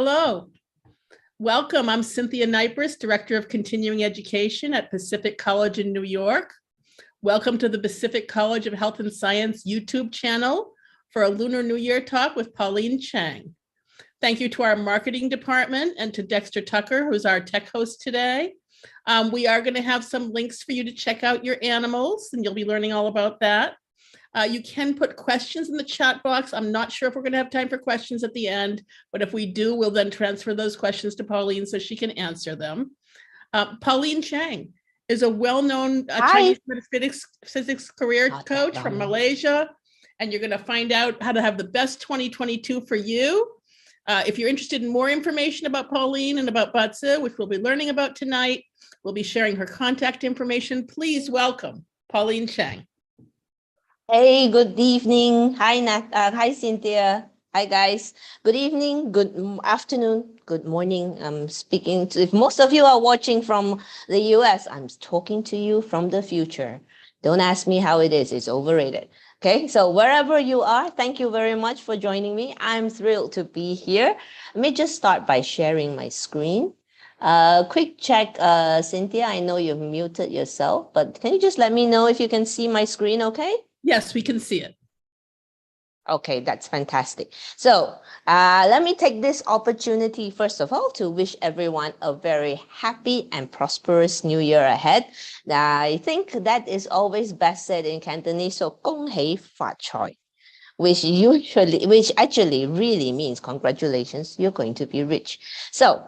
Hello. Welcome. I'm Cynthia Nypris, Director of Continuing Education at Pacific College in New York. Welcome to the Pacific College of Health and Science YouTube channel for a Lunar New Year talk with Paulynne Cheng. Thank you to our marketing department and to Dexter Tucker, who's our tech host today. We are going to have some links for you to check out your animals, and you'll be learning all about that. You can put questions in the chat box. I'm not sure if we're going to have time for questions at the end, but if we do, we'll then transfer those questions to Paulynne so she can answer them. Paulynne Cheng is a well-known Chinese metaphysics career coach from Malaysia, and you're going to find out how to have the best 2022 for you. If you're interested in more information about Paulynne and about Batsu, which we'll be learning about tonight, we'll be sharing her contact information. Please welcome Paulynne Cheng. Hey, good evening. Hi, hi, Cynthia. Hi, guys. Good evening, good afternoon, good morning. I'm speaking to, if most of you are watching from the US, I'm talking to you from the future. Don't ask me how it is. It's overrated. Okay, so wherever you are, thank you very much for joining me. I'm thrilled to be here. Let me just start by sharing my screen. Quick check, Cynthia, I know you've muted yourself, but can you just let me know if you can see my screen, okay? Yes, we can see it. Okay, that's fantastic. So let me take this opportunity, first of all, to wish everyone a very happy and prosperous new year ahead. I think that is always best said in Cantonese, so 恭喜發財, which actually really means congratulations, you're going to be rich. So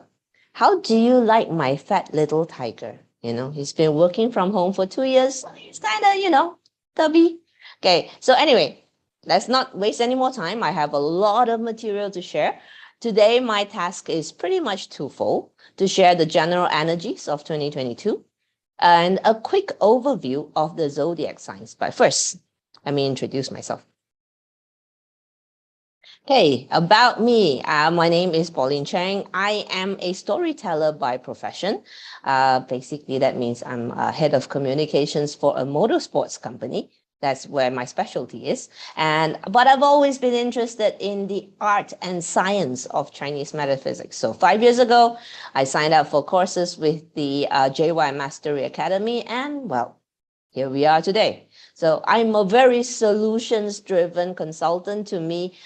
how do you like my fat little tiger? You know, he's been working from home for 2 years. He's kind of, tubby. Okay, so anyway, let's not waste any more time. I have a lot of material to share. Today, my task is pretty much twofold: to share the general energies of 2022 and a quick overview of the Zodiac signs. But first, let me introduce myself. Okay, about me, my name is Paulynne Cheng. I am a storyteller by profession. Basically, that means I'm head of communications for a motorsports company. That's where my specialty is. But I've always been interested in the art and science of Chinese metaphysics. So 5 years ago, I signed up for courses with the JY Mastery Academy, and well, here we are today. So I'm a very solutions-driven consultant. To me,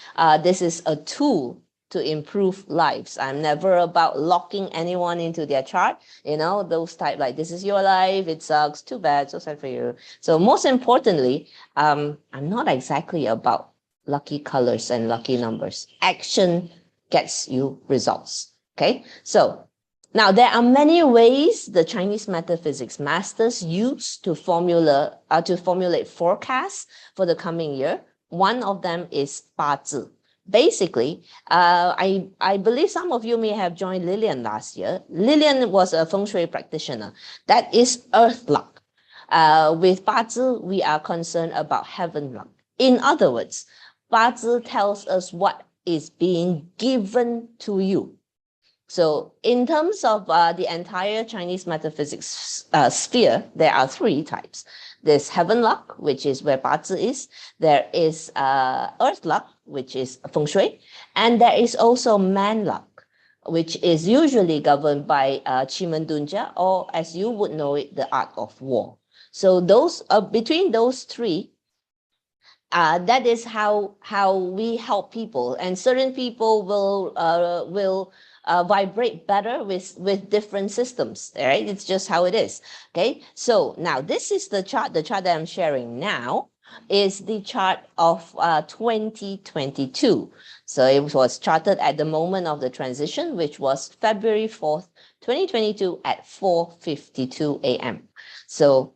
this is a tool to improve lives. I'm never about locking anyone into their chart, those type like, this is your life, it sucks, too bad, so sad for you. So most importantly, I'm not exactly about lucky colors and lucky numbers. Action gets you results, okay? So now there are many ways the Chinese metaphysics masters use to formulate forecasts for the coming year. One of them is Bazi. Basically, I believe some of you may have joined Lillian last year. Lillian was a feng shui practitioner. That is earth luck. With Bazi, we are concerned about heaven luck. In other words, Bazi tells us what is being given to you. So in terms of the entire Chinese metaphysics sphere, there are 3 types. There's heaven luck, which is where Bazi is. There is earth luck, which is feng shui. And there is also man luck, which is usually governed by Qi Dunjia, or as you would know it, the art of war. So those between those 3, that is how we help people. And certain people will vibrate better with different systems, right? It's just how it is, okay? So now this is the chart that I'm sharing now is the chart of 2022. So it was charted at the moment of the transition, which was February 4th, 2022 at 4:52 a.m. So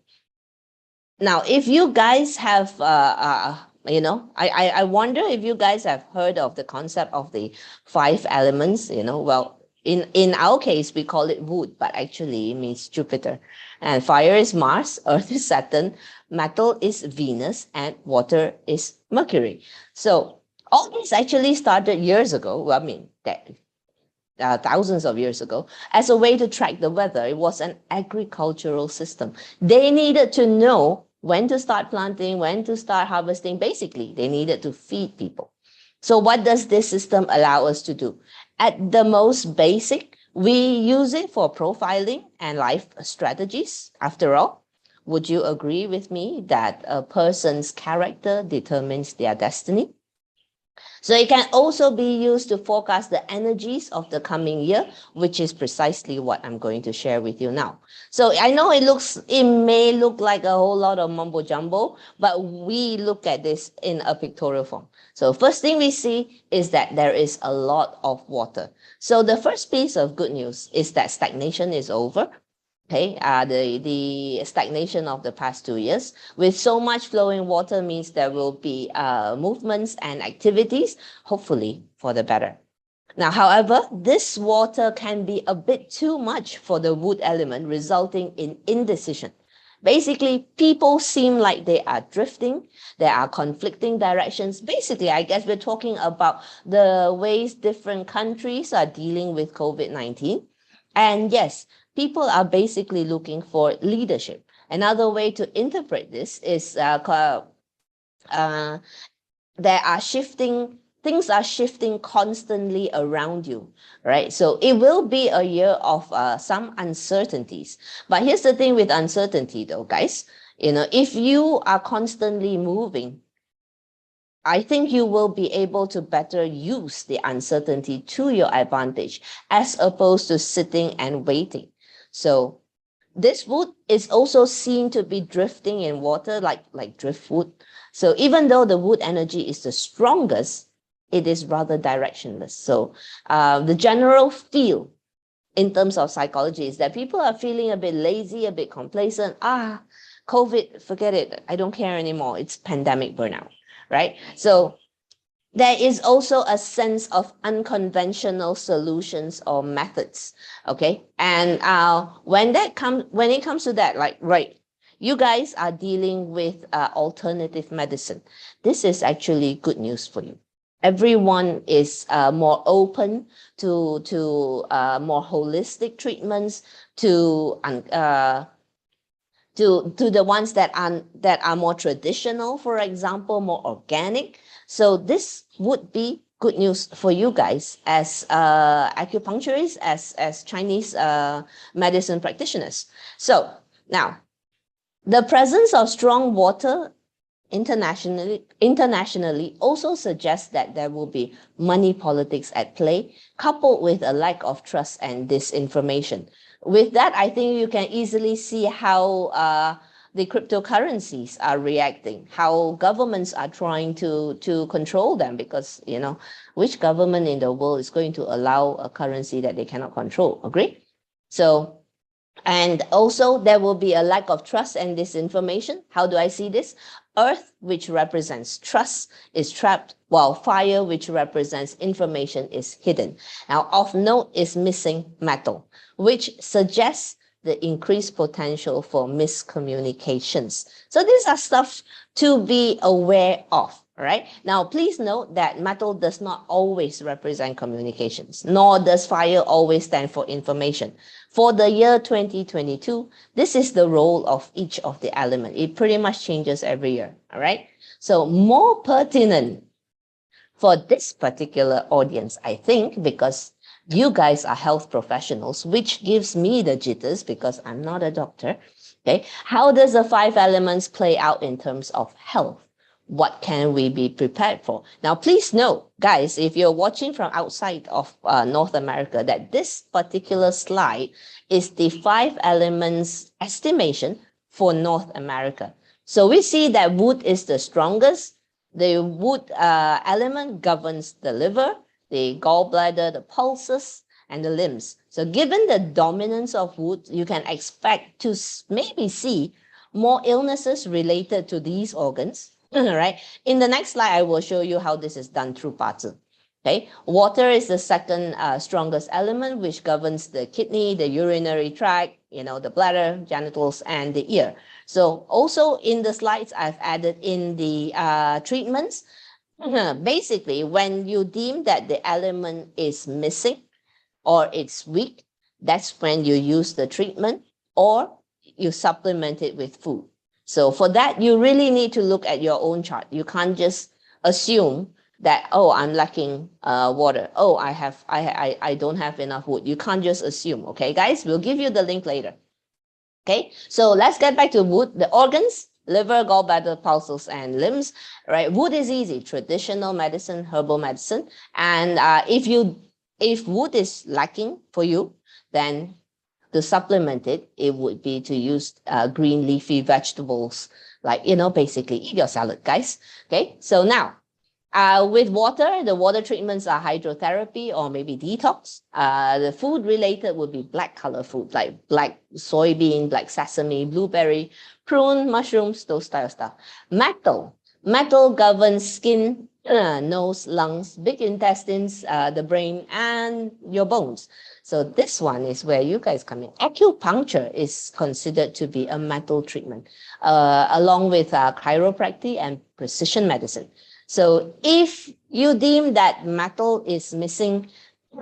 now if you guys have I wonder if you guys have heard of the concept of the 5 elements, well, in our case, we call it wood, but actually it means Jupiter. And fire is Mars, earth is Saturn, metal is Venus, and water is Mercury. So all this actually started years ago. Well, I mean, thousands of years ago, as a way to track the weather. It was an agricultural system. They needed to know when to start planting, when to start harvesting. Basically, they needed to feed people. So what does this system allow us to do? At the most basic, we use it for profiling and life strategies. After all, would you agree with me that a person's character determines their destiny? So it can also be used to forecast the energies of the coming year, which is precisely what I'm going to share with you now. So I know it may look like a whole lot of mumbo jumbo, but we look at this in a pictorial form. So first thing we see is that there is a lot of water. So the first piece of good news is that stagnation is over. Okay, the stagnation of the past 2 years with so much flowing water means there will be movements and activities, hopefully for the better. Now, however, this water can be a bit too much for the wood element, resulting in indecision. Basically, people seem like they are drifting. There are conflicting directions. Basically, I guess we're talking about the ways different countries are dealing with COVID-19. And yes, people are basically looking for leadership. Another way to interpret this is things are shifting constantly around you, right? So it will be a year of some uncertainties. But here's the thing with uncertainty though, guys. If you are constantly moving, I think you will be able to better use the uncertainty to your advantage as opposed to sitting and waiting. So this wood is also seen to be drifting in water like driftwood. So even though the wood energy is the strongest, it is rather directionless. So the general feel in terms of psychology is that people are feeling a bit lazy, a bit complacent. COVID, forget it. I don't care anymore. It's pandemic burnout, right? So there is also a sense of unconventional solutions or methods. Okay. And when it comes to that, like, right, you guys are dealing with alternative medicine. This is actually good news for you. Everyone is more open to more holistic treatments, to the ones that are more traditional, for example, more organic. So this would be good news for you guys as acupuncturists, as Chinese medicine practitioners. So now, the presence of strong water internationally also suggests that there will be money politics at play, coupled with a lack of trust and disinformation. With that, I think you can easily see how the cryptocurrencies are reacting, how governments are trying to control them, because, which government in the world is going to allow a currency that they cannot control? Agree? So, and also there will be a lack of trust and disinformation. How do I see this? Earth, which represents trust, is trapped, while fire, which represents information, is hidden. Now, of note is missing metal, which suggests the increased potential for miscommunications. So these are stuff to be aware of. Right? Now, please note that metal does not always represent communications, nor does fire always stand for information. For the year 2022, this is the role of each of the elements. It pretty much changes every year. All right? So more pertinent for this particular audience, I think, because you guys are health professionals, which gives me the jitters because I'm not a doctor. Okay? How does the 5 elements play out in terms of health? What can we be prepared for? Now, please note, guys, if you're watching from outside of North America, that this particular slide is the 5 elements estimation for North America. So we see that wood is the strongest. The wood element governs the liver, the gallbladder, the pulses, and the limbs. So given the dominance of wood, you can expect to maybe see more illnesses related to these organs. Right? In the next slide, I will show you how this is done through Batsu. Okay, water is the second strongest element, which governs the kidney, the urinary tract, the bladder, genitals, and the ear. So also in the slides, I've added in the treatments. Basically, when you deem that the element is missing or it's weak, that's when you use the treatment or you supplement it with food. So for that, you really need to look at your own chart. You can't just assume that, oh, I'm lacking water. Oh, I don't have enough wood. You can't just assume. Okay, guys, we'll give you the link later. Okay, so let's get back to wood. The organs: liver, gallbladder, pulses, and limbs. Right, wood is easy. Traditional medicine, herbal medicine. And if wood is lacking for you, then to supplement it, it would be to use green leafy vegetables, like, basically eat your salad, guys. Okay, so now with water, the water treatments are hydrotherapy or maybe detox. The food related would be black color food, like black soybean, black sesame, blueberry, prune, mushrooms, those style of stuff. Metal governs skin, nose, lungs, big intestines, the brain, and your bones. So this one is where you guys come in. Acupuncture is considered to be a metal treatment, along with chiropractic and precision medicine. So if you deem that metal is missing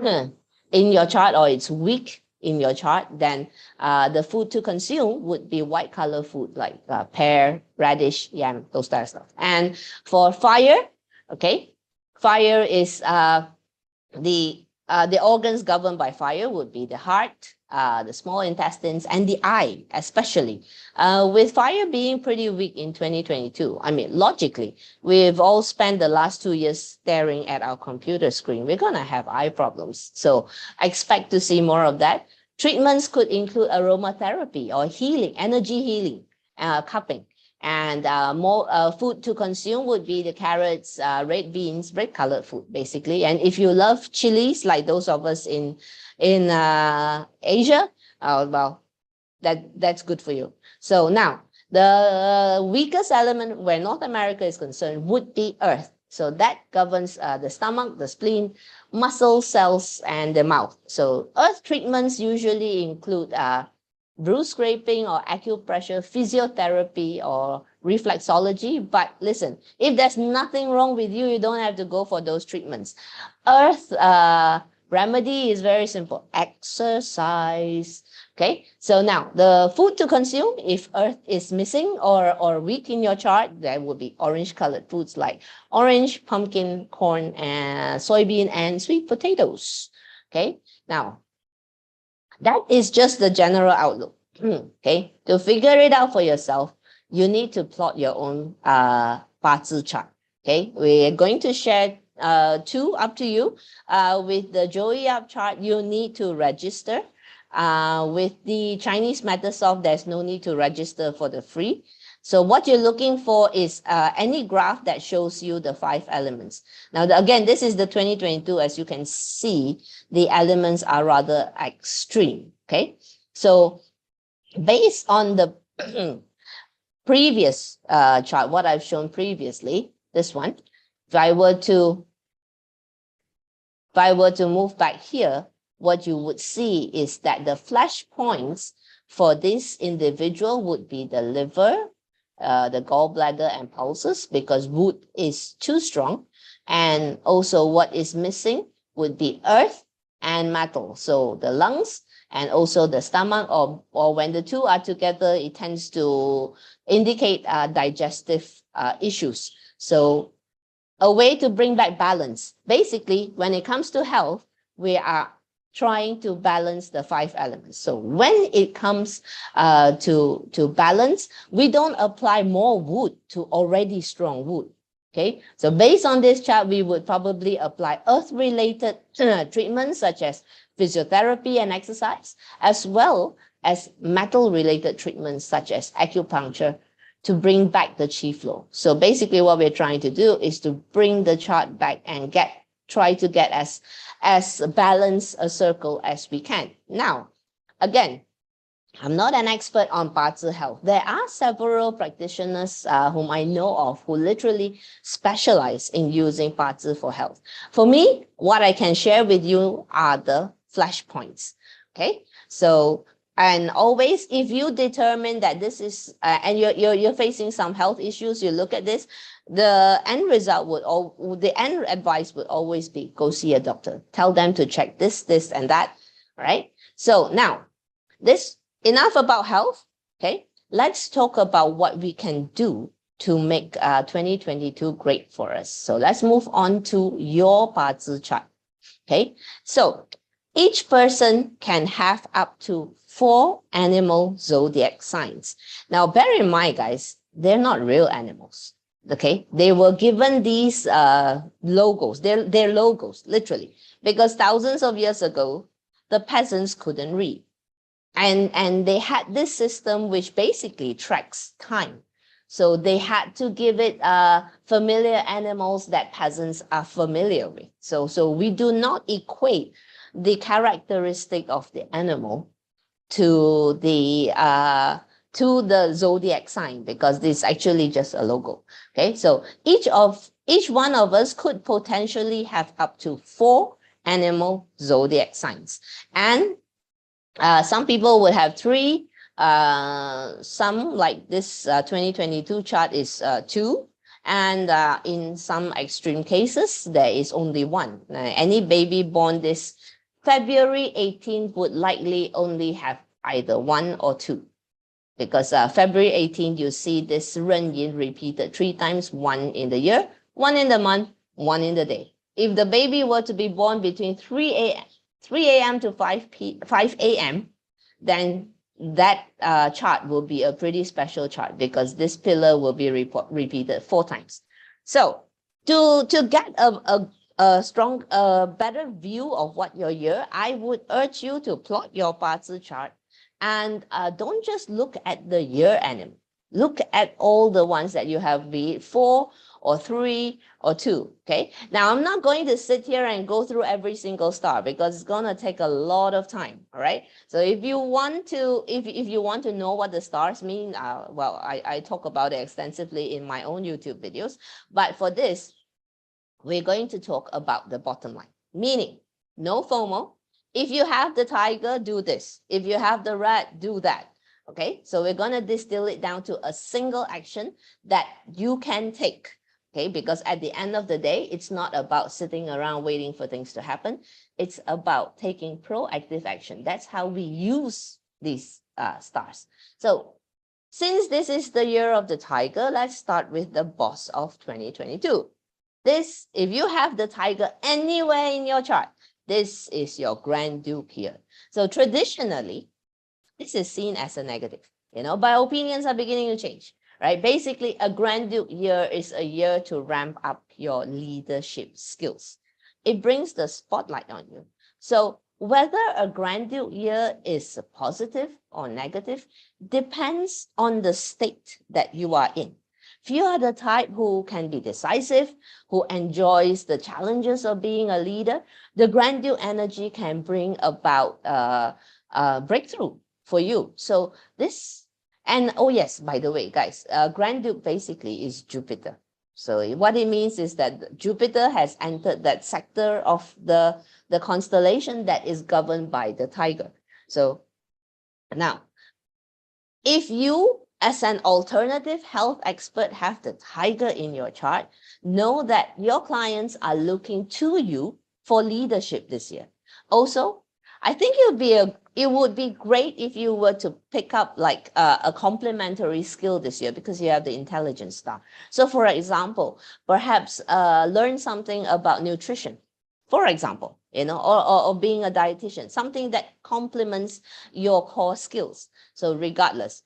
in your chart, or it's weak in your chart, then the food to consume would be white color food, like pear, radish, yam, those type of stuff. And for fire, okay, fire is the organs governed by fire would be the heart, the small intestines, and the eye, especially. With fire being pretty weak in 2022, I mean, logically, we've all spent the last 2 years staring at our computer screen. We're going to have eye problems. So expect to see more of that. Treatments could include aromatherapy or healing, energy healing, cupping. And more food to consume would be the carrots, red beans, red colored food, basically. And if you love chilies, like those of us in Asia, well, that's good for you. So now, the weakest element where North America is concerned would be earth. So that governs the stomach, the spleen, muscle cells, and the mouth. So earth treatments usually include bruise scraping or acupressure, physiotherapy, or reflexology. But listen, if there's nothing wrong with you, you don't have to go for those treatments. Earth remedy is very simple: exercise. Okay, so now the food to consume, if earth is missing or weak in your chart, there would be orange colored foods like orange, pumpkin, corn, and soybean, and sweet potatoes. Okay, now that is just the general outlook. Okay, to figure it out for yourself, you need to plot your own Batsu chart. Okay, we're going to share two, up to you. With the Zodiac chart, you need to register. With the Chinese Metasoft, there's no need to register for the free. So what you're looking for is any graph that shows you the 5 elements. Now, again, this is the 2022. As you can see, the elements are rather extreme. Okay, so based on the previous chart, what I've shown previously, this one, if I were to move back here, what you would see is that the flash points for this individual would be the liver, the gallbladder, and pulses, because wood is too strong. And also what is missing would be earth and metal. So the lungs and also the stomach, or when the two are together, it tends to indicate digestive issues. So a way to bring back balance. Basically, when it comes to health, we are trying to balance the 5 elements. So when it comes to balance, we don't apply more wood to already strong wood. Okay, so based on this chart, we would probably apply earth-related treatments such as physiotherapy and exercise, as well as metal-related treatments such as acupuncture, to bring back the chi flow. So basically what we're trying to do is to bring the chart back and try to get as balanced a circle as we can. Now, again, I'm not an expert on Batsu health. There are several practitioners whom I know of who literally specialize in using Batsu for health. For me, what I can share with you are the flashpoints. Okay, so, and always, if you determine that this is and you're facing some health issues, you look at this, the end result would the end advice would always be go see a doctor. Tell them to check this, and that. Right? So now, enough about health. Okay, let's talk about what we can do to make 2022 great for us. So let's move on to your Bazi chart. Okay, so each person can have up to 4 animal zodiac signs. Now, bear in mind, guys, they're not real animals. Okay, they were given these logos. They're logos, literally, because thousands of years ago, the peasants couldn't read. And they had this system which basically tracks time. So they had to give it familiar animals that peasants are familiar with. So we do not equate the characteristic of the animal to the zodiac sign, because this is actually just a logo. Okay, so each one of us could potentially have up to 4 animal zodiac signs, and some people would have 3. Some, like this 2022 chart, is 2. And in some extreme cases, there is only 1. Any baby born this February 18th would likely only have either 1 or 2. Because February 18th, you see this Ren Yin repeated 3 times, 1 in the year, 1 in the month, 1 in the day. If the baby were to be born between 3 a.m. to 5 a.m., then that chart will be a pretty special chart, because this pillar will be repeated 4 times. So to get a strong, better view of what your year, I would urge you to plot your Bazi chart, and don't just look at the year animal. Look at all the ones that you have, be it 4 or 3 or 2. Okay, now I'm not going to sit here and go through every single star, because it's going to take a lot of time. All right, so if you want to know what the stars mean, well, I talk about it extensively in my own YouTube videos, but for this, we're going to talk about the bottom line, meaning no FOMO. If you have the tiger, do this. If you have the rat, do that. Okay, so we're going to distill it down to a single action that you can take. Okay, because at the end of the day, it's not about sitting around waiting for things to happen. It's about taking proactive action. That's how we use these stars. So since this is the year of the tiger, let's start with the boss of 2022. This, if you have the tiger anywhere in your chart, this is your Grand Duke here. So traditionally, this is seen as a negative, but opinions are beginning to change, right? Basically, a Grand Duke year is a year to ramp up your leadership skills. It brings the spotlight on you. So whether a Grand Duke year is positive or negative depends on the state that you are in. If you are the type who can be decisive, who enjoys the challenges of being a leader, the Grand Duke energy can bring about breakthrough for you. So this, and oh yes, by the way, guys, Grand Duke basically is Jupiter. So what it means is that Jupiter has entered that sector of the constellation that is governed by the tiger. So now, if you, as an alternative health expert, have the tiger in your chart, know that your clients are looking to you for leadership this year. Also, I think it would be great if you were to pick up like a complementary skill this year, because you have the intelligence star. So for example, perhaps learn something about nutrition, for example, or being a dietitian, something that complements your core skills. So regardless,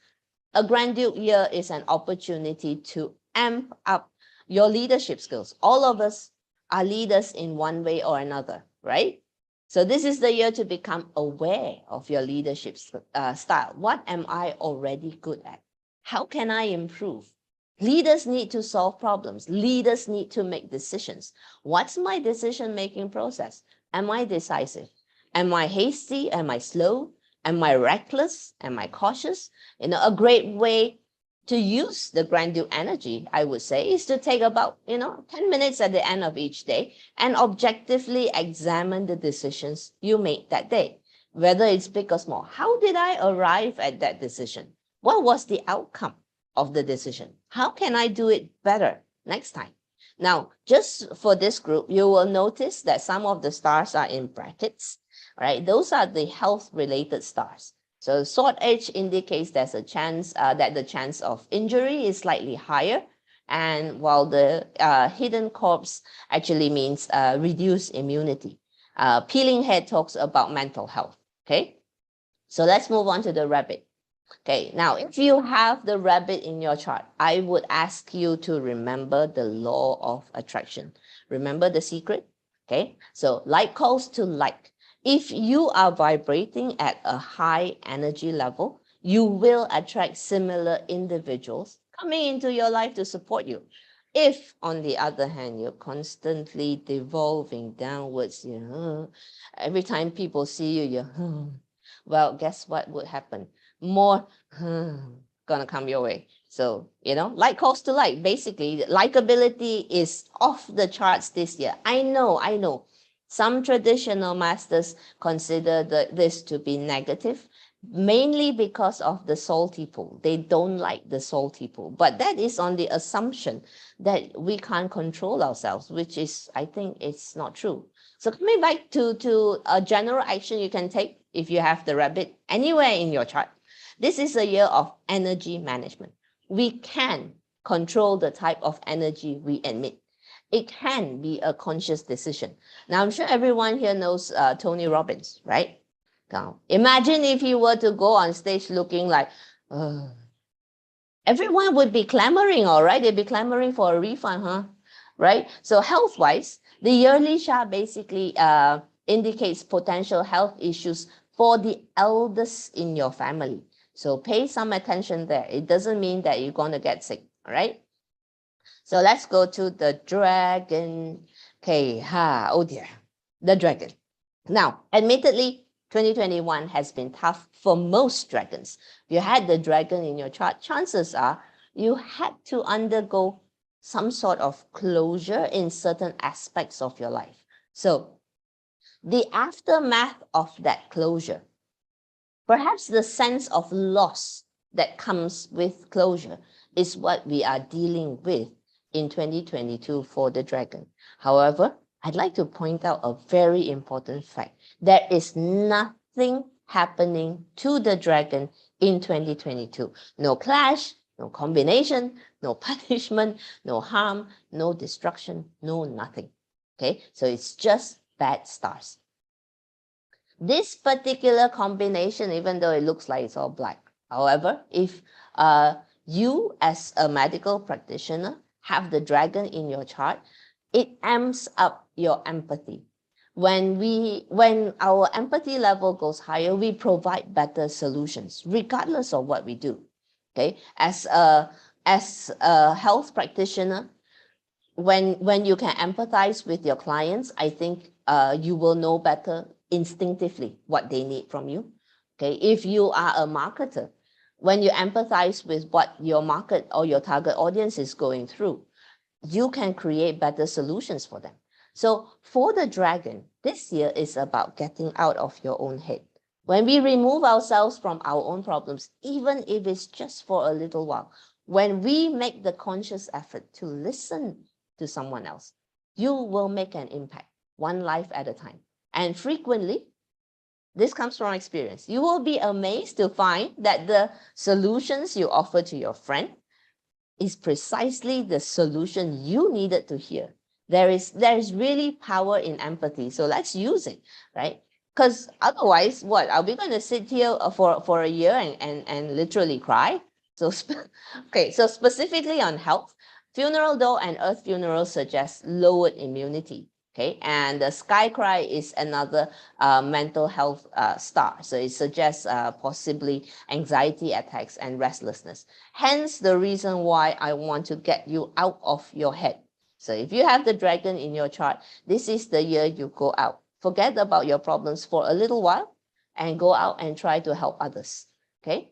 a Grand Duke year is an opportunity to amp up your leadership skills. All of us are leaders in one way or another, right? So this is the year to become aware of your leadership style. What am I already good at? How can I improve? Leaders need to solve problems. Leaders need to make decisions. What's my decision-making process? Am I decisive? Am I hasty? Am I slow? Am I reckless? Am I cautious? A great way to use the Grand Duke energy, I would say, is to take about, 10 minutes at the end of each day and objectively examine the decisions you made that day, whether it's big or small. How did I arrive at that decision? What was the outcome of the decision? How can I do it better next time? Now, just for this group, you will notice that some of the stars are in brackets, right? Those are the health-related stars. So sword edge indicates there's a chance that the chance of injury is slightly higher. And while the hidden corpse actually means reduced immunity. Peeling head talks about mental health. Okay, so let's move on to the rabbit. Okay, now if you have the rabbit in your chart, I would ask you to remember the law of attraction. Remember the secret? Okay, so like calls to like. If you are vibrating at a high energy level, you will attract similar individuals coming into your life to support you. If, on the other hand, you're constantly devolving downwards, every time people see you, well, guess what would happen? More gonna come your way. So, like calls to like. Basically, likability is off the charts this year. I know. Some traditional masters consider this to be negative, mainly because of the salty pool. They don't like the salty pool. But that is on the assumption that we can't control ourselves, which is, I think, it's not true. So coming back to a general action you can take if you have the rabbit anywhere in your chart. This is a year of energy management. We can control the type of energy we emit. It can be a conscious decision. Now, I'm sure everyone here knows Tony Robbins, right? Now, imagine if you were to go on stage looking like, everyone would be clamoring, all right? They'd be clamoring for a refund, huh? Right? So health-wise, the yearly chart basically indicates potential health issues for the eldest in your family. So pay some attention there. It doesn't mean that you're going to get sick, all right? So let's go to the dragon. Okay, oh dear, the dragon. Now, admittedly, 2021 has been tough for most dragons. If you had the dragon in your chart, chances are you had to undergo some sort of closure in certain aspects of your life. So the aftermath of that closure, perhaps the sense of loss that comes with closure, is what we are dealing with in 2022 for the dragon. However, I'd like to point out a very important fact. There is nothing happening to the dragon in 2022. No clash, no combination, no punishment, no harm, no destruction, no nothing. Okay, so it's just bad stars. This particular combination, even though it looks like it's all black, however, if you as a medical practitioner have the dragon in your chart, it amps up your empathy. When our empathy level goes higher, we provide better solutions, regardless of what we do. Okay, as a health practitioner, when you can empathize with your clients, I think you will know better instinctively what they need from you. Okay, if you are a marketer, when you empathize with what your market or your target audience is going through, you can create better solutions for them. So for the dragon, this year is about getting out of your own head. When we remove ourselves from our own problems, even if it's just for a little while, when we make the conscious effort to listen to someone else, you will make an impact, one life at a time. And frequently, this comes from experience. You will be amazed to find that the solutions you offer to your friend is precisely the solution you needed to hear. There is really power in empathy. So let's use it, right? Because otherwise, what? Are we going to sit here for a year and literally cry? So, okay, so specifically on health, funeral dough and earth funeral suggest lowered immunity. Okay, and the sky cry is another mental health star. So it suggests possibly anxiety attacks and restlessness. Hence the reason why I want to get you out of your head. So if you have the dragon in your chart, this is the year you go out. Forget about your problems for a little while and go out and try to help others. Okay,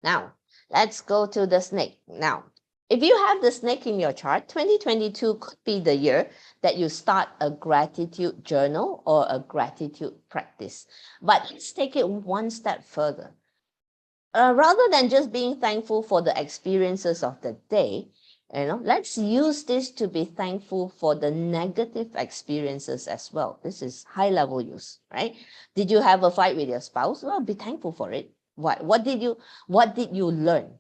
now let's go to the snake. Now, if you have the snake in your chart, 2022 could be the year that you start a gratitude journal or a gratitude practice. But let's take it one step further. Rather than just being thankful for the experiences of the day, let's use this to be thankful for the negative experiences as well. This is high level use, right? Did you have a fight with your spouse? Well, be thankful for it. What did you learn?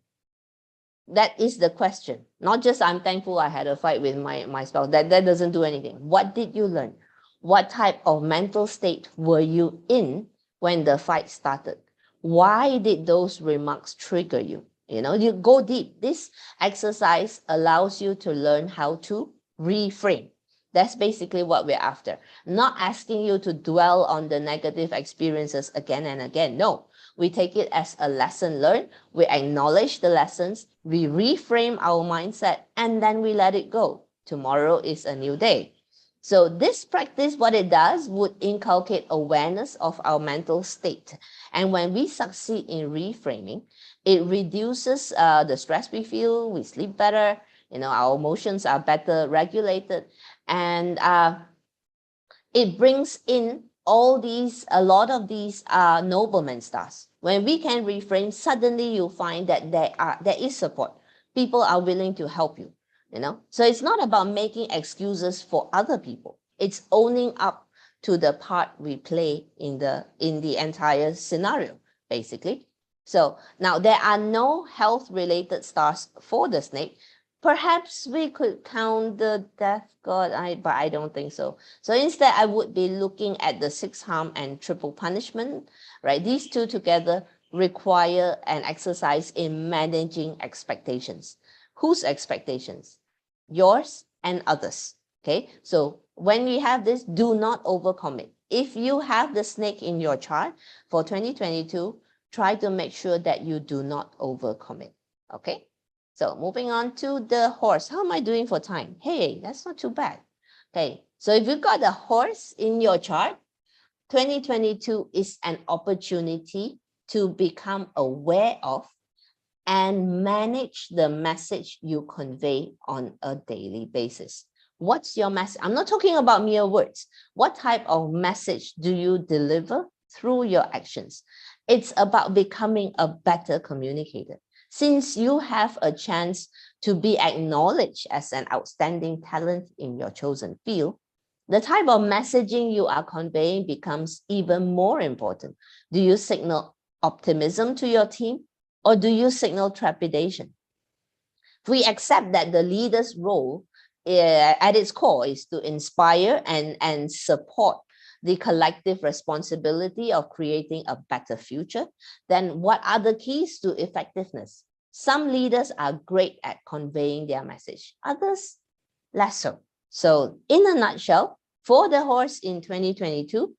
That is the question. Not just I'm thankful I had a fight with my spouse. That doesn't do anything. What did you learn? What type of mental state were you in when the fight started? Why did those remarks trigger you? You know, you go deep. This exercise allows you to learn how to reframe. That's basically what we're after. Not asking you to dwell on the negative experiences again and again. No, we take it as a lesson learned. We acknowledge the lessons. We reframe our mindset, and then we let it go. Tomorrow is a new day. So this practice, what it does, would inculcate awareness of our mental state. And when we succeed in reframing, it reduces the stress we feel, we sleep better, you know, our emotions are better regulated, and it brings in a lot of these nobleman stars. When we can reframe, suddenly you find that there is support. People are willing to help you, you know. So it's not about making excuses for other people. It's owning up to the part we play in the entire scenario, basically. So now there are no health-related stars for the snake. Perhaps we could count the death god, but I don't think so. So instead, I would be looking at the 6 harm and triple punishment, right? These two together require an exercise in managing expectations. Whose expectations? Yours and others, okay? So when we have this, do not overcommit. If you have the snake in your chart for 2022, try to make sure that you do not overcommit, okay? So moving on to the horse. How am I doing for time? Hey, that's not too bad. Okay, so if you've got a horse in your chart, 2022 is an opportunity to become aware of and manage the message you convey on a daily basis. What's your message? I'm not talking about mere words. What type of message do you deliver through your actions? It's about becoming a better communicator. Since you have a chance to be acknowledged as an outstanding talent in your chosen field, the type of messaging you are conveying becomes even more important. Do you signal optimism to your team, or do you signal trepidation? If we accept that the leader's role at its core is to inspire and support the collective responsibility of creating a better future, then what are the keys to effectiveness? Some leaders are great at conveying their message, others less so. So in a nutshell, for the horse in 2022,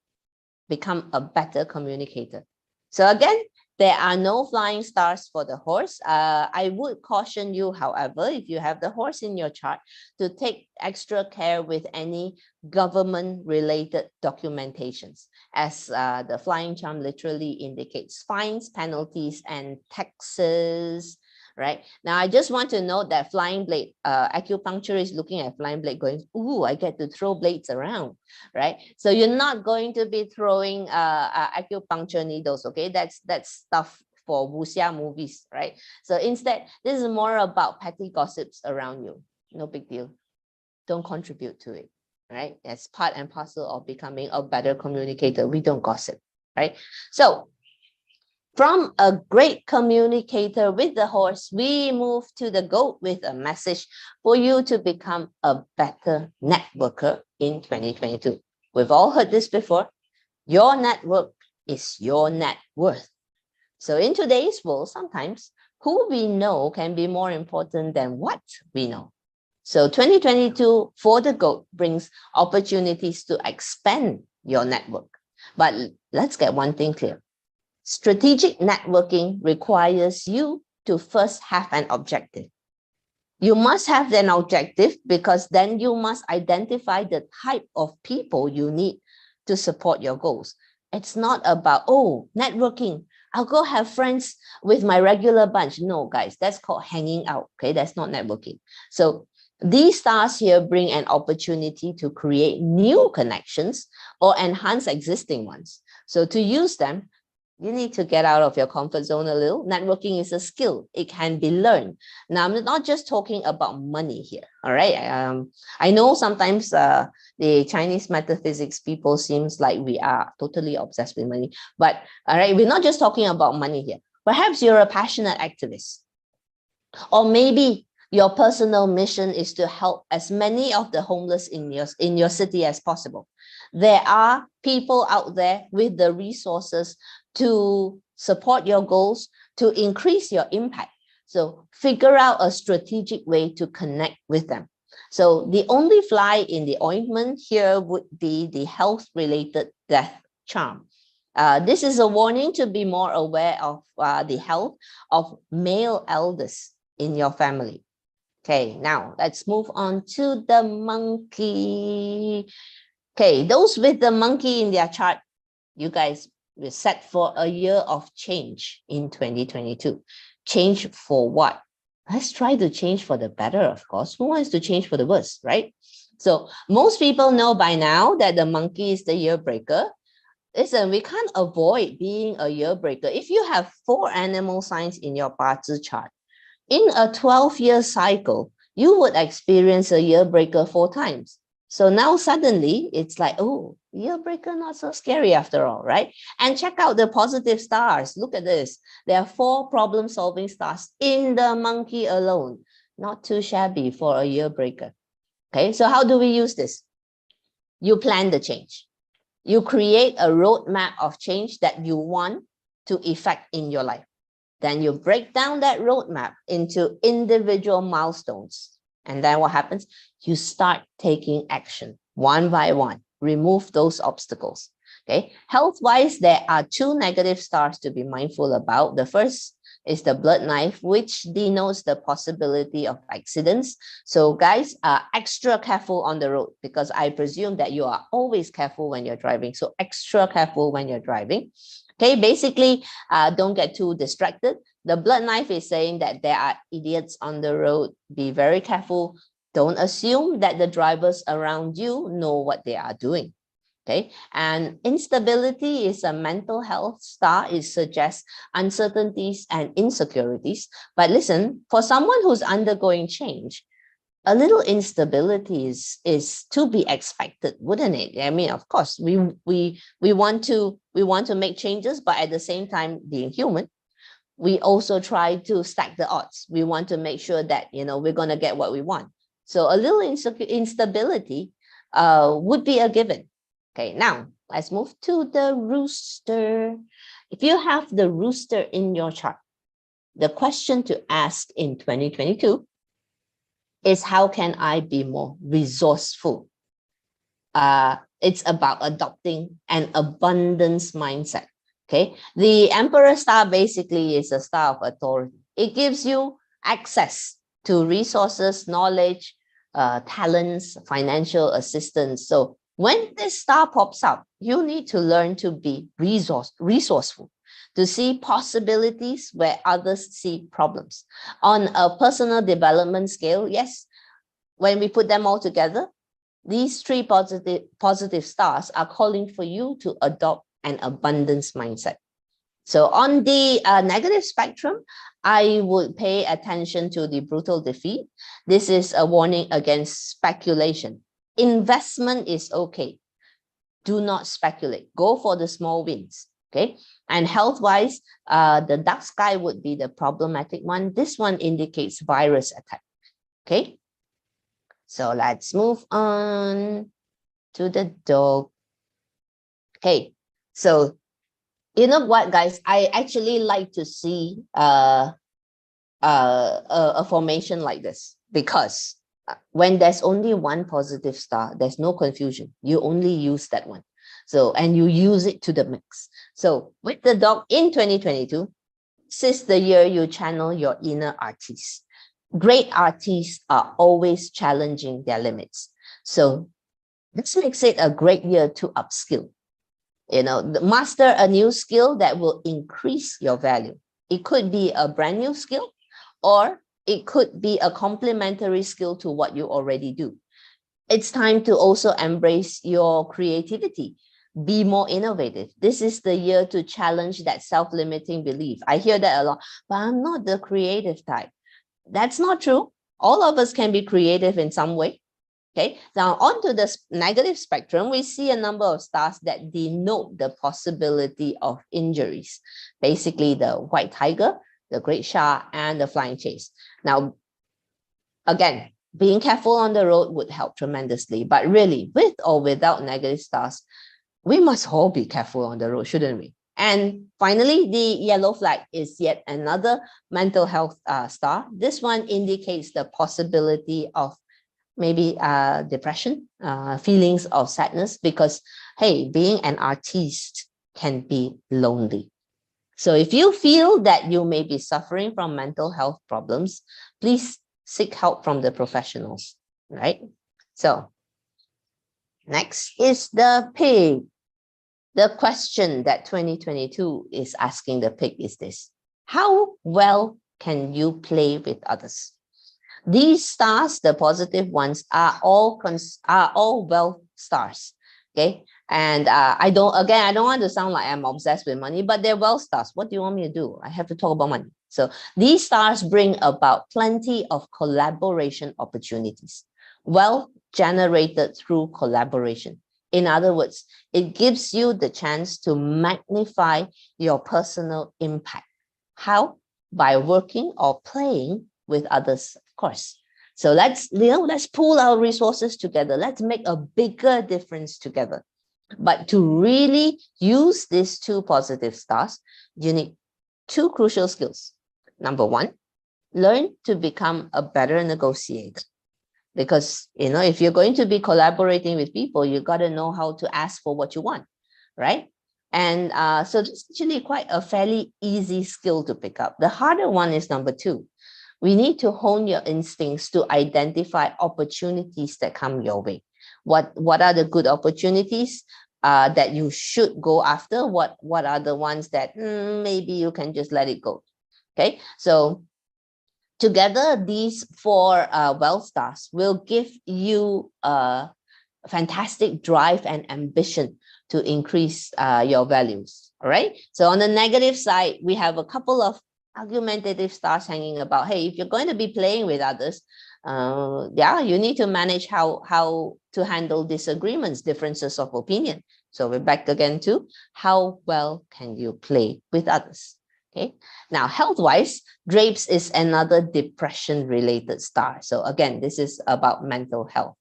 become a better communicator. So again, there are no flying stars for the horse. I would caution you, however, if you have the horse in your chart, to take extra care with any government-related documentations, as the flying charm literally indicates fines, penalties, and taxes. Right now, I just want to note that flying blade acupuncture is looking at flying blade going, ooh, I get to throw blades around, right? So you're not going to be throwing acupuncture needles, okay? That's stuff for wuxia movies, right? So instead, this is more about petty gossips around you. No big deal. Don't contribute to it, right? It's part and parcel of becoming a better communicator. We don't gossip, right? So from a great communicator with the horse, we move to the goat with a message for you to become a better networker in 2022. We've all heard this before. Your network is your net worth. So in today's world, sometimes who we know can be more important than what we know. So 2022 for the goat brings opportunities to expand your network. But let's get one thing clear. Strategic networking requires you to first have an objective. You must have an objective because then you must identify the type of people you need to support your goals. It's not about, oh, networking, I'll go have friends with my regular bunch. No, guys, that's called hanging out. Okay, that's not networking. So these stars here bring an opportunity to create new connections or enhance existing ones. So to use them, you need to get out of your comfort zone a little. Networking is a skill. It can be learned. Now, I'm not just talking about money here, all right? I know sometimes the Chinese metaphysics people seems like we are totally obsessed with money, but all right, we're not just talking about money here. Perhaps you're a passionate activist. Or maybe your personal mission is to help as many of the homeless in your city as possible. There are people out there with the resources to support your goals, to increase your impact. So figure out a strategic way to connect with them. So the only fly in the ointment here would be the health-related death charm. This is a warning to be more aware of the health of male elders in your family. Okay, now let's move on to the monkey. Okay, those with the monkey in their chart, you guys were set for a year of change in 2022. Change for what? Let's try to change for the better, of course. Who wants to change for the worse, right? So most people know by now that the monkey is the year breaker. Listen, we can't avoid being a year breaker. If you have 4 animal signs in your Batsu chart, in a 12-year cycle, you would experience a year breaker 4 times. So now suddenly it's like, oh, year breaker, not so scary after all, right? And check out the positive stars. Look at this. There are 4 problem-solving stars in the monkey alone. Not too shabby for a year breaker. Okay, so how do we use this? You plan the change. You create a roadmap of change that you want to effect in your life. Then you break down that roadmap into individual milestones. And then what happens? You start taking action one by one. Remove those obstacles. Okay. Health-wise, there are 2 negative stars to be mindful about. The first is the blood knife, which denotes the possibility of accidents. So guys, are extra careful on the road, because I presume that you are always careful when you're driving. So extra careful when you're driving. Okay, basically, don't get too distracted. The blood knife is saying that there are idiots on the road. Be very careful. Don't assume that the drivers around you know what they are doing. Okay, and instability is a mental health star. It suggests uncertainties and insecurities. But listen, for someone who's undergoing change, a little instability is to be expected, wouldn't it? I mean, of course, we want to make changes, but at the same time, being human, we also try to stack the odds. We want to make sure that we're gonna get what we want. So a little instability would be a given. Okay, now let's move to the rooster. If you have the rooster in your chart, the question to ask in 2022 is, how can I be more resourceful? It's about adopting an abundance mindset. Okay, the Emperor star basically is a star of authority. It gives you access to resources, knowledge, talents, financial assistance. So when this star pops up, you need to learn to be resourceful, to see possibilities where others see problems. On a personal development scale, yes, when we put them all together, these 3 positive stars are calling for you to adopt an abundance mindset. So on the negative spectrum, I would pay attention to the brutal defeat. This is a warning against speculation. Investment is okay. Do not speculate. Go for the small wins. Okay. And health-wise, the dark sky would be the problematic one. This one indicates virus attack. Okay. So let's move on to the dog. Okay. So you know what, guys? I actually like to see a formation like this, because when there's only one positive star, there's no confusion. You only use that one. So, and you use it to the max. So with the dog in 2022, this is the year you channel your inner artist. Great artists are always challenging their limits. So this makes it a great year to upskill. Master a new skill that will increase your value. It could be a brand new skill, or it could be a complementary skill to what you already do. It's time to also embrace your creativity. Be more innovative. This is the year to challenge that self-limiting belief. I hear that a lot, but I'm not the creative type. That's not true. All of us can be creative in some way. Okay, now onto the negative spectrum, we see a number of stars that denote the possibility of injuries. Basically, the white tiger, the great Shah, and the flying chase. Now, again, being careful on the road would help tremendously, but really, with or without negative stars, we must all be careful on the road, shouldn't we? And finally, the yellow flag is yet another mental health star. This one indicates the possibility of maybe depression, feelings of sadness, because, hey, being an artist can be lonely. So if you feel that you may be suffering from mental health problems, please seek help from the professionals, right? So next is the pig. The question that 2022 is asking the pig is this: how well can you play with others? These stars, the positive ones, are all wealth stars. Okay. And I don't want to sound like I'm obsessed with money, but they're wealth stars. What do you want me to do? I have to talk about money. So these stars bring about plenty of collaboration opportunities, wealth generated through collaboration. In other words, it gives you the chance to magnify your personal impact. How? By working or playing with others, of course. So let's pool our resources together. Let's make a bigger difference together. But to really use these two positive stars, you need two crucial skills. Number one, learn to become a better negotiator. Because, if you're going to be collaborating with people, you got to know how to ask for what you want, right? And so it's actually quite a fairly easy skill to pick up. The harder one is number two. We need to hone your instincts to identify opportunities that come your way. What are the good opportunities that you should go after? What are the ones that maybe you can just let it go? Okay, so together, these four wealth stars will give you a fantastic drive and ambition to increase your values. All right. So on the negative side, we have a couple of argumentative stars hanging about. Hey, if you're going to be playing with others, you need to manage how to handle disagreements, differences of opinion. So we're back again to how well can you play with others. Okay. Now, health-wise, Drapes is another depression-related star. So again, this is about mental health.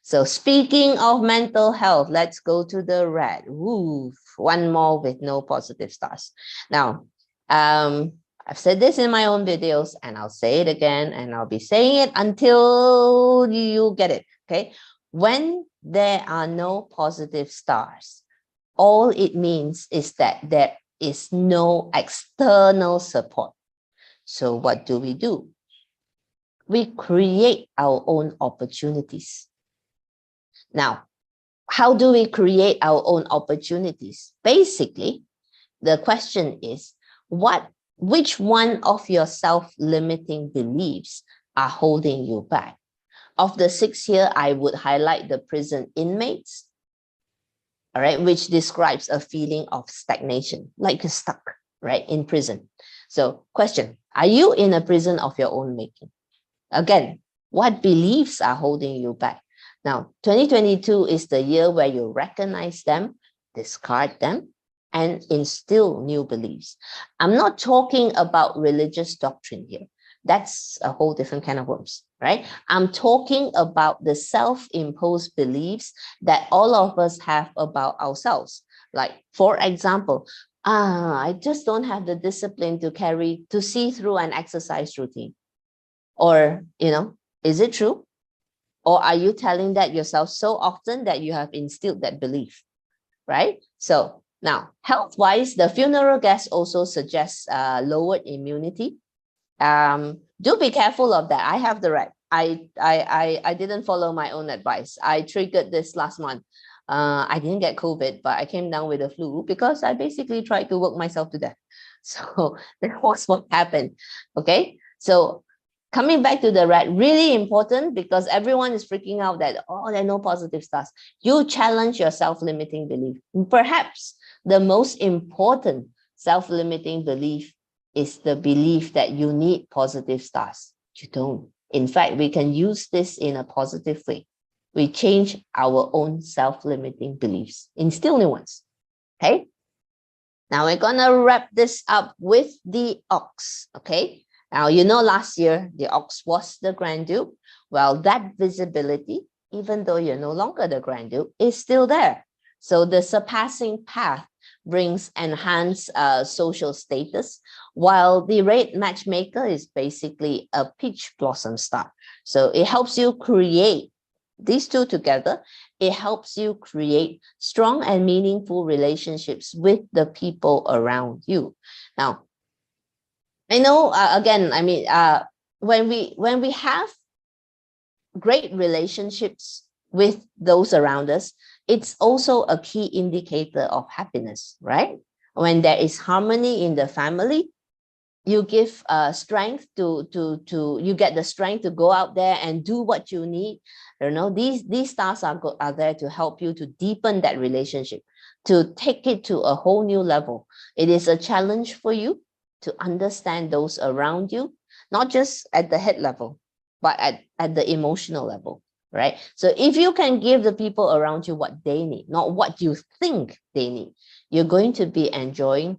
So speaking of mental health, let's go to the red. Ooh, one more with no positive stars. Now, I've said this in my own videos, and I'll say it again, and I'll be saying it until you get it. Okay. When there are no positive stars, all it means is that there is no external support. So what do? We create our own opportunities. Now, how do we create our own opportunities? Basically, the question is, which one of your self-limiting beliefs are holding you back? Of the 6 here, I would highlight the prison inmates, all right, which describes a feeling of stagnation, like you're stuck, right, in prison. So question, are you in a prison of your own making? Again, what beliefs are holding you back? Now, 2022 is the year where you recognize them, discard them, and instill new beliefs. I'm not talking about religious doctrine here. That's a whole different kind of worms, right? I'm talking about the self-imposed beliefs that all of us have about ourselves. Like, for example, I just don't have the discipline to see through an exercise routine. Or, is it true? Or are you telling that yourself so often that you have instilled that belief, right? So now, health-wise, the funeral guest also suggests lowered immunity. Do be careful of that. I have the right. I didn't follow my own advice. I triggered this last month. I didn't get COVID, but I came down with a flu because I basically tried to work myself to death. So that was what happened. Okay. So coming back to the red, really important because everyone is freaking out that, there are no positive stars. You challenge your self-limiting belief. Perhaps the most important self-limiting belief is the belief that you need positive stars. You don't. In fact, we can use this in a positive way. We change our own self-limiting beliefs, instill new ones. Okay. Now we're gonna wrap this up with the ox, okay? Now, you know, last year, the ox was the Grand Duke. Well, that visibility, even though you're no longer the Grand Duke, is still there. So the surpassing path brings enhanced social status, while the red matchmaker is basically a peach blossom star. So it helps you create these two together. It helps you create strong and meaningful relationships with the people around you. Now, I know, again, I mean, when we have great relationships with those around us, it's also a key indicator of happiness, right? When there is harmony in the family, you give strength to you get the strength to go out there and do what you need. You know, these stars are there to help you to deepen that relationship, to take it to a whole new level. It is a challenge for you to understand those around you, not just at the head level, but at the emotional level, right? So if you can give the people around you what they need, not what you think they need, you're going to be enjoying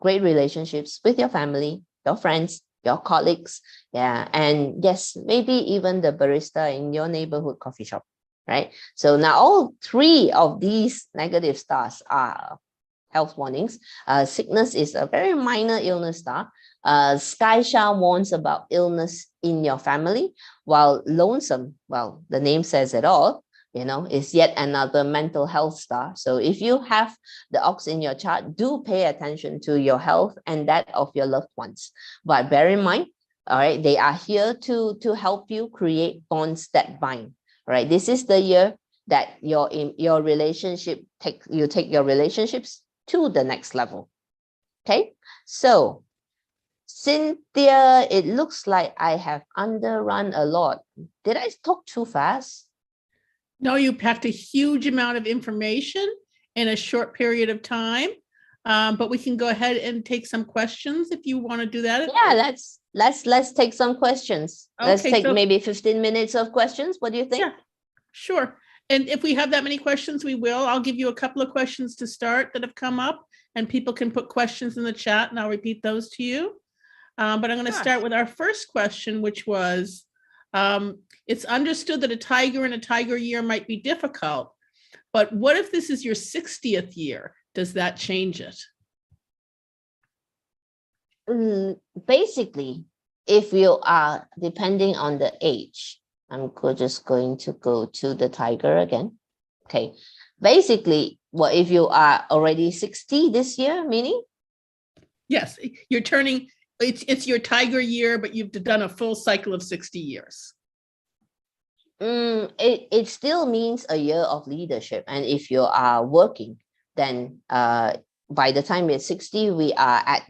great relationships with your family, your friends, your colleagues, yeah, and yes, maybe even the barista in your neighborhood coffee shop, right? So now all three of these negative stars are health warnings. Sickness is a very minor illness star. Sky Star warns about illness in your family, while lonesome, well, the name says it all, you know, is yet another mental health star. So if you have the ox in your chart, do pay attention to your health and that of your loved ones. But bear in mind, all right, they are here to help you create bonds that bind. All right, this is the year that your relationship take your relationships to the next level. Okay, so Cynthia, it looks like I have underrun a lot. Did I talk too fast? No, you packed a huge amount of information in a short period of time. But we can go ahead and take some questions if you want to do that. Yeah, let's take some questions. Let's Okay, take so maybe 15 minutes of questions. What do you think? yeah, sure. And if we have that many questions, we will. I'll give you a couple of questions to start that have come up, and people can put questions in the chat, and I'll repeat those to you. But I'm going to start with our first question, which was, it's understood that a tiger in a tiger year might be difficult, but what if this is your 60th year? Does that change it? Basically, if you are depending on the age, I'm just going to go to the tiger again. Okay. Basically, what if you are already 60 this year, meaning? Yes, you're turning, it's your tiger year, but you've done a full cycle of 60 years. It still means a year of leadership. And if you are working, then by the time we're 60, we are at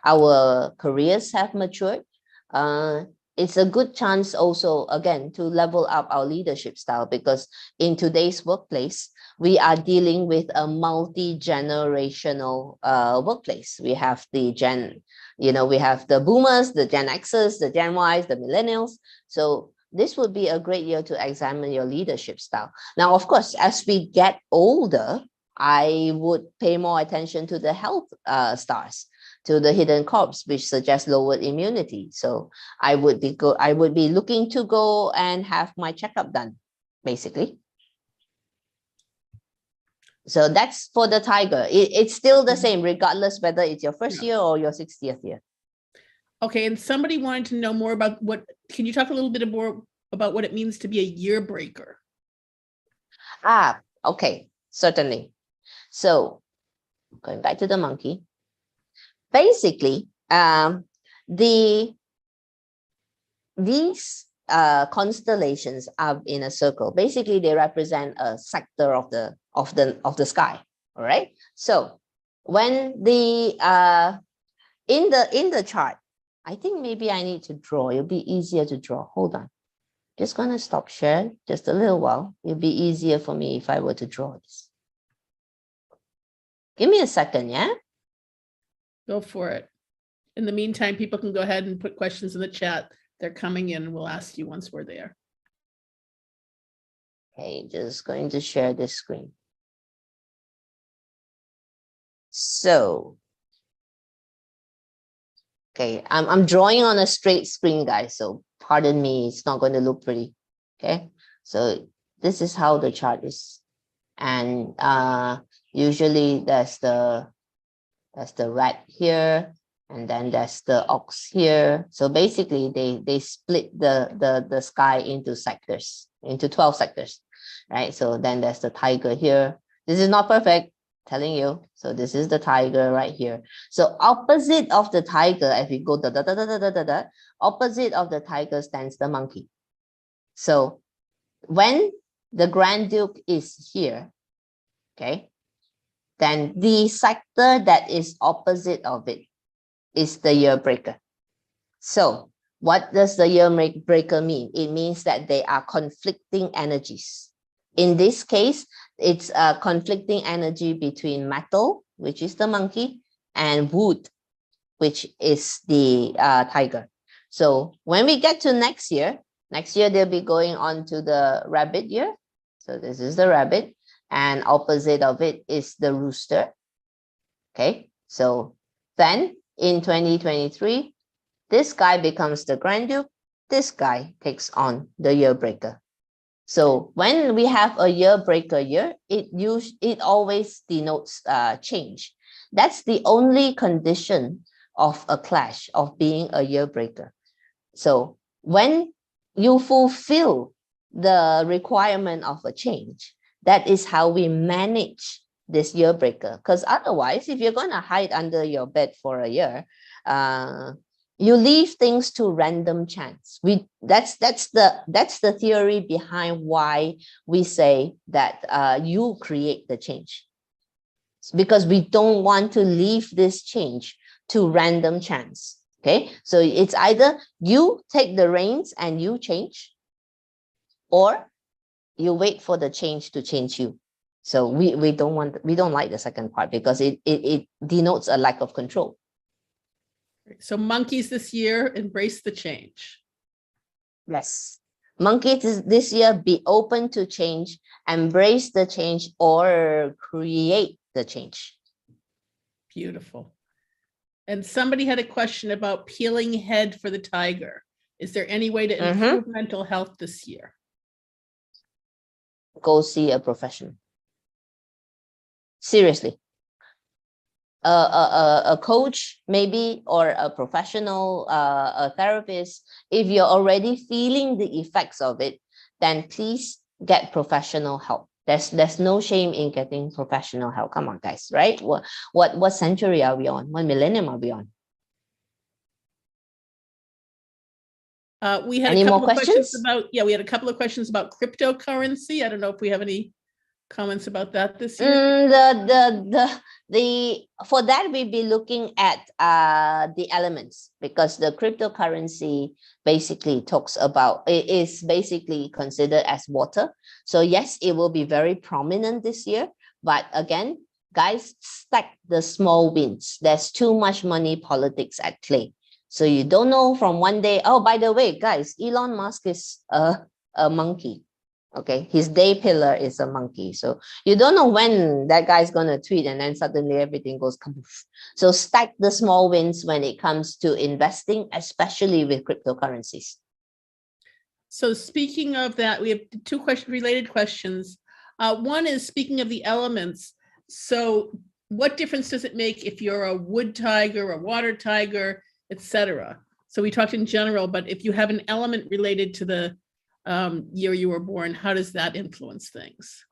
our careers have matured. It's a good chance also, again, to level up our leadership style, because in today's workplace, we are dealing with a multi-generational workplace. We have we have the boomers, the Gen Xers, the Gen Ys, the millennials. So this would be a great year to examine your leadership style. Now, of course, as we get older, I would pay more attention to the health stars, to the hidden corps, which suggests lowered immunity. So I would be looking to go and have my checkup done, basically. So that's for the tiger. It's still the same, regardless whether it's your first year or your 60th year. Okay, and somebody wanted to know more about can you talk a little bit more about what it means to be a year breaker? Okay, certainly. So going back to the monkey, basically, these constellations are in a circle. Basically, they represent a sector of the sky. All right. So when the in the chart, I think maybe I need to draw. It'll be easier to draw. Hold on. Just gonna stop share just a little while. It'll be easier for me if I were to draw this. Give me a second, yeah? Go for it. In the meantime, people can go ahead and put questions in the chat. They're coming in and we'll ask you once we're there. Okay, just going to share this screen. So Okay, I'm drawing on a straight screen, guys, so pardon me, it's not going to look pretty. Okay, so this is how the chart is. And usually there's the rat here, and then there's the ox here. So basically they split the sky into sectors, into 12 sectors, right? So then there's the tiger here. This is not perfect, telling you. So this is the tiger right here. So opposite of the tiger, if we go opposite of the tiger stands the monkey. So when the Grand Duke is here, okay, then the sector that is opposite of it is the year breaker. So what does the year breaker mean? It means that they are conflicting energies. In this case, it's a conflicting energy between metal, which is the monkey, and wood, which is the tiger. So when we get to next year they'll be going on to the rabbit year. So this is the rabbit, and opposite of it is the rooster. Okay, so then in 2023, this guy becomes the Grand Duke. This guy takes on the year breaker. So when we have a year breaker year, it always denotes change. That's the only condition of a clash, of being a year breaker. So when you fulfill the requirement of a change, that is how we manage this year breaker. Because otherwise, if you're going to hide under your bed for a year, you leave things to random chance. That's the theory behind why we say that you create the change. It's because we don't want to leave this change to random chance. Okay, so it's either you take the reins and you change, or you wait for the change to change you. So we don't like the second part, because it denotes a lack of control. So monkeys this year embrace the change. Yes. Monkeys this year, be open to change, embrace the change, or create the change. Beautiful. And somebody had a question about peeling head for the tiger. Is there any way to improve mental health this year? Go see a professional. Seriously. A coach maybe, or a professional, a therapist. If you're already feeling the effects of it, then please get professional help. There's no shame in getting professional help. Come on, guys, right? What century are we on? What millennium are we on? We had any a couple more of questions about, we had a couple of questions about cryptocurrency. I don't know if we have any comments about that this year. For that, we'd be looking at the elements, because the cryptocurrency basically talks about, it is basically considered as water. So yes, it will be very prominent this year, but again, guys, stack the small wins. There's too much money politics at play. So you don't know from one day, oh, by the way, guys, Elon Musk is a monkey. Okay, his day pillar is a monkey. So you don't know when that guy's going to tweet and then suddenly everything goes kaboof. So stack the small wins when it comes to investing, especially with cryptocurrencies. So speaking of that, we have two related questions. One is, speaking of the elements, so what difference does it make if you're a wood tiger, a water tiger, etc.? So we talked in general, but if you have an element related to the year you were born, how does that influence things?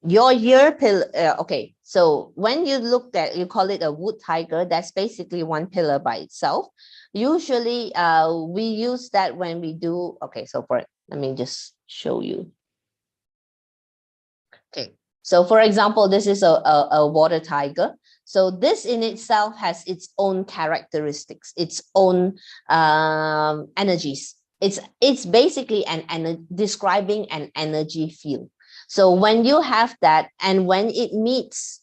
Your year pillar. Okay, so when you look at, you call it a wood tiger, that's basically one pillar by itself. Usually we use that when we do, okay, so let me just show you. Okay, so for example, this is a water tiger. So this in itself has its own characteristics, its own energies. It's basically describing an energy field. So when you have that, and when it meets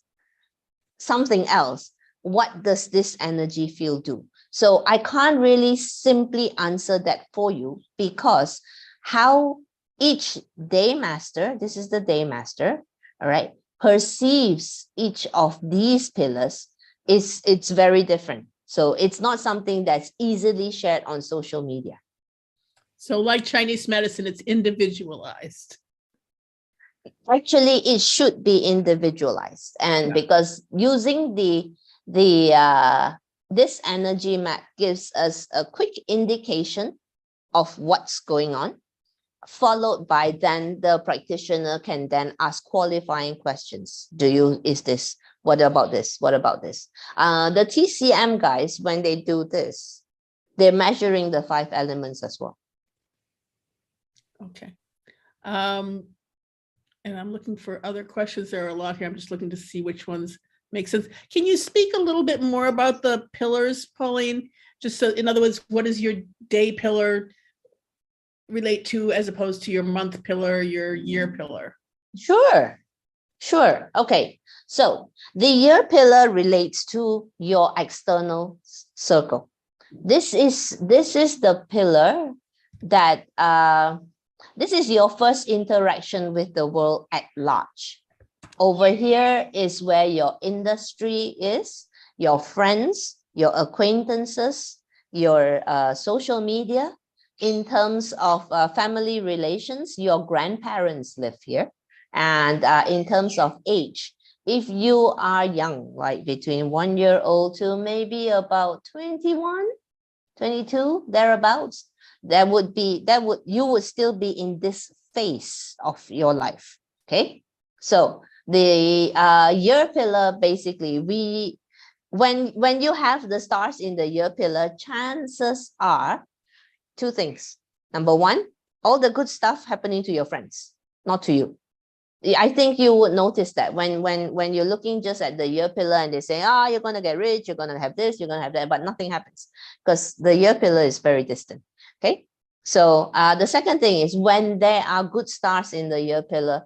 something else, what does this energy field do? So I can't really simply answer that for you, because how each day master, this is the day master, all right, perceives each of these pillars it's very different. So it's not something that's easily shared on social media. So like Chinese medicine, it's individualized. Actually, it should be individualized, and because using this energy map gives us a quick indication of what's going on, followed by then the practitioner can then ask qualifying questions. Is this, what about this? What about this? The TCM guys, when they do this, they're measuring the 5 elements as well. Okay. And I'm looking for other questions. There are a lot here. I'm just looking to see which ones make sense. Can you speak a little bit more about the pillars, Paulynne? Just so, in other words, what does your day pillar relate to as opposed to your month pillar, your year pillar? Sure. Okay. So the year pillar relates to your external circle. This is the pillar that this is your first interaction with the world at large. Over here is where your industry is, your friends, your acquaintances, your social media. In terms of family relations, your grandparents live here. And in terms of age, if you are young, like between 1 year old to maybe about 21, 22, thereabouts, you would still be in this phase of your life. Okay. So the year pillar, basically, when you have the stars in the year pillar, chances are 2 things. Number 1, all the good stuff happening to your friends, not to you. I think you would notice that when you're looking just at the year pillar and they say, you're going to get rich, you're going to have this, you're going to have that, but nothing happens because the year pillar is very distant. Okay. So the second thing is when there are good stars in the year pillar,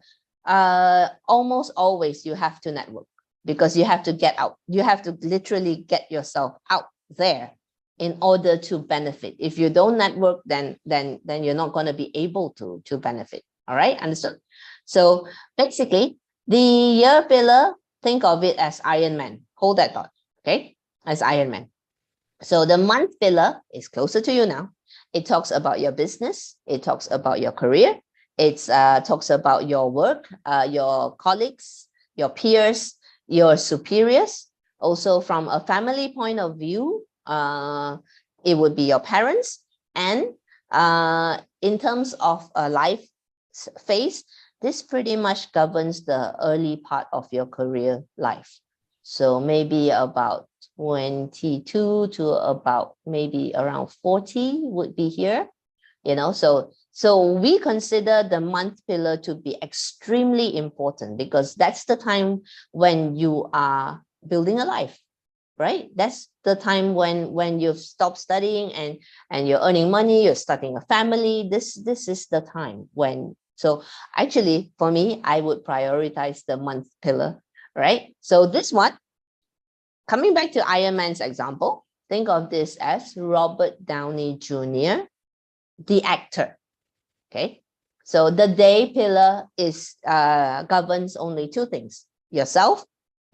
almost always you have to network because you have to get out. You have to literally get yourself out there in order to benefit. If you don't network, then you're not going to be able to benefit. All right, understood. So basically, the year pillar, think of it as Iron Man. Hold that thought, okay? As Iron Man. So the month pillar is closer to you now. It talks about your business. It talks about your career. It talks about your work, your colleagues, your peers, your superiors. Also from a family point of view, it would be your parents. And in terms of a life phase, this pretty much governs the early part of your career life. So maybe about 22 to about maybe around 40 would be here, so we consider the month pillar to be extremely important because that's the time when you are building a life, right? That's the time when you've stopped studying and you're earning money, you're starting a family. This is the time when. So actually, for me, I would prioritize the month pillar, right? So this one, coming back to Iron Man's example, think of this as Robert Downey Jr., the actor, okay? So the day pillar is governs only 2 things, yourself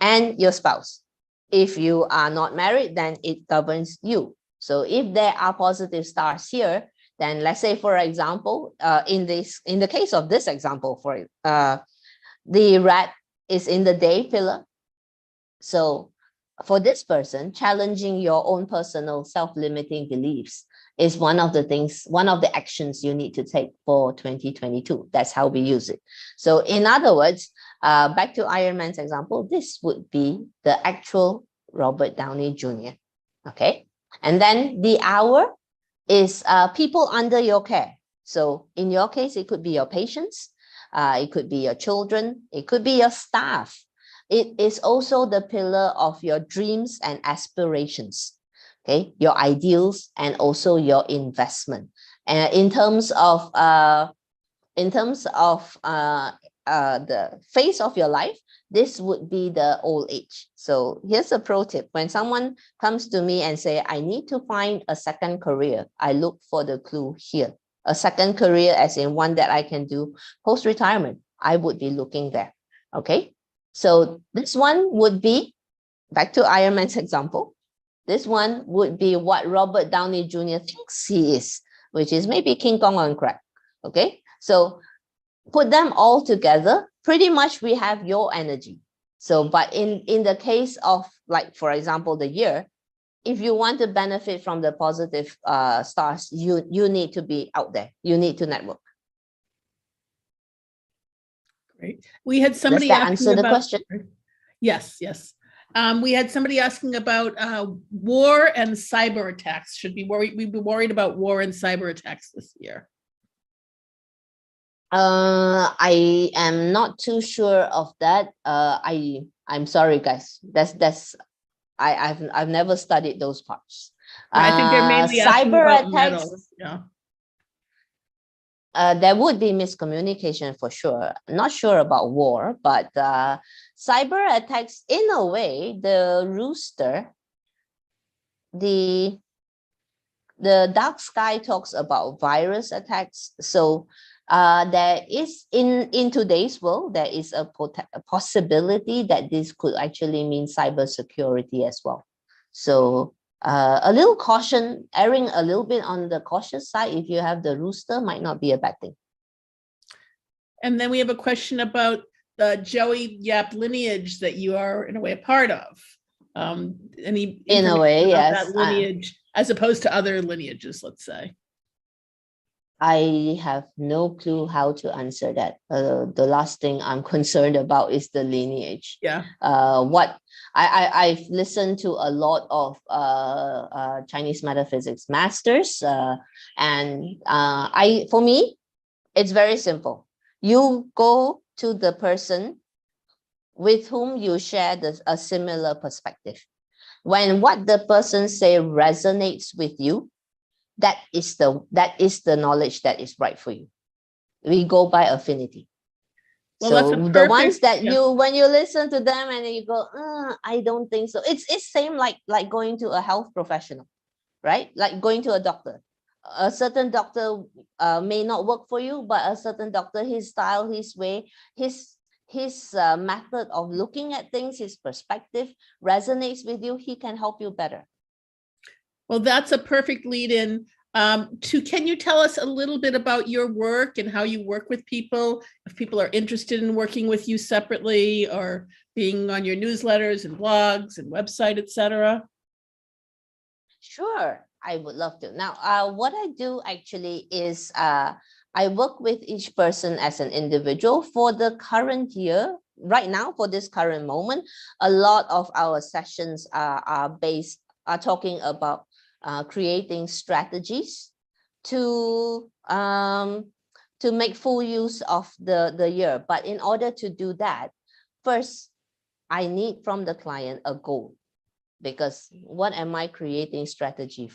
and your spouse. If you are not married, then it governs you. So if there are positive stars here, then let's say, for example, in the case of this example, the rat is in the day pillar. So for this person, challenging your own personal self-limiting beliefs is one of the actions you need to take for 2022. That's how we use it. So in other words, back to Iron Man's example, this would be the actual Robert Downey Jr. Okay. And then the hour is people under your care. So in your case, it could be your patients, it could be your children, it could be your staff. It is also the pillar of your dreams and aspirations, okay, your ideals and also your investment. And in terms of the phase of your life, this would be the old age. So here's a pro tip. When someone comes to me and say, I need to find a second career, I look for the clue here. A second career as in one that I can do post-retirement. I would be looking there, okay? So this one would be back to Iron Man's example. This one would be what Robert Downey Jr. thinks he is, which is maybe King Kong on crack. Okay, so put them all together, pretty much we have your energy. So, but in the case of, like, for example, the year, if you want to benefit from the positive stars, you need to be out there. You need to network. Great. We had somebody Does that asking answer the about, question? Yes, yes. We had somebody asking about war and cyber attacks. Should we be worried about war and cyber attacks this year? I am not too sure of that. I'm sorry, guys. I've never studied those parts. I think they're mainly asking cyber about attacks. metals. Yeah. There would be miscommunication for sure. Not sure about war, but cyber attacks, in a way, the Rooster, the dark sky talks about virus attacks. So there is, in today's world, there is a possibility that this could actually mean cybersecurity as well. So a little caution, erring a little bit on the cautious side, if you have the Rooster, might not be a bad thing. And then we have a question about the Joey Yap lineage that you are, in a way, a part of. Any in a way, about yes. that lineage, as opposed to other lineages, let's say? I have no clue how to answer that. The last thing I'm concerned about is the lineage. Yeah. What I've listened to a lot of Chinese metaphysics masters, and for me, it's very simple. You go to the person with whom you share a similar perspective. When what the person say resonates with you, that is the knowledge that is right for you. We go by affinity. Well, so the ones that when you listen to them and you go, I don't think so. It's same like going to a health professional, right? Like going to a doctor. A certain doctor may not work for you, but a certain doctor, his style, his way, his method of looking at things, his perspective resonates with you, he can help you better. Well, that's a perfect lead in can you tell us a little bit about your work and how you work with people, if people are interested in working with you separately or being on your newsletters and blogs and website, etc.? Sure, I would love to. Now, what I do actually is I work with each person as an individual. For the current year, right now, for this current moment, a lot of our sessions are talking about creating strategies to make full use of the year. But in order to do that, first, I need from the client a goal, because what am I creating strategy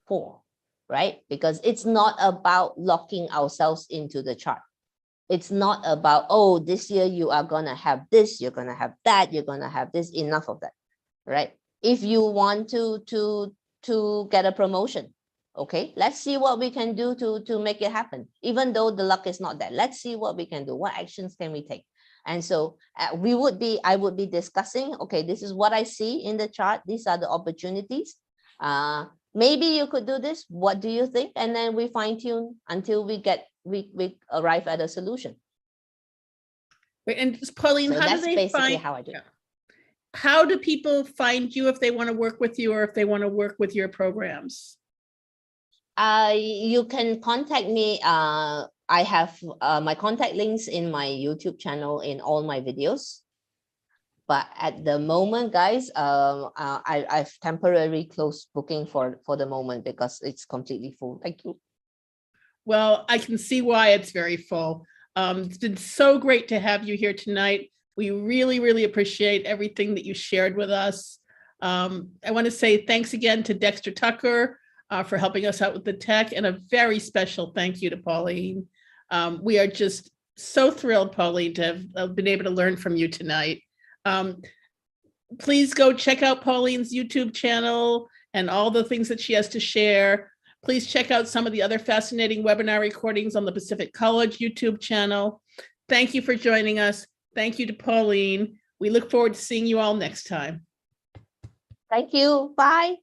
for, right? Because it's not about locking ourselves into the chart. It's not about, oh, this year you are going to have this, you're going to have that, you're going to have this, enough of that, right? If you want to get a promotion, okay, let's see what we can do to make it happen. Even though the luck is not there, let's see what we can do. What actions can we take? And so I would be discussing, okay, this is what I see in the chart. These are the opportunities. Maybe you could do this. What do you think? And then we fine tune until we arrive at a solution. And Paulynne, so how that's do they basically find, how I do it. How do people find you if they want to work with you or if they want to work with your programs? You can contact me. I have my contact links in my YouTube channel in all my videos. But at the moment, guys, I've temporarily closed booking for the moment because it's completely full. Thank you. Well, I can see why it's very full. It's been so great to have you here tonight. We really, really appreciate everything that you shared with us. I want to say thanks again to Dexter Tucker for helping us out with the tech, and a very special thank you to Paulynne. We are just so thrilled, Paulynne, to have been able to learn from you tonight. Please go check out Paulyne's YouTube channel and all the things that she has to share. Please check out some of the other fascinating webinar recordings on the Pacific College YouTube channel. Thank you for joining us. Thank you to Paulynne. We look forward to seeing you all next time. Thank you. Bye.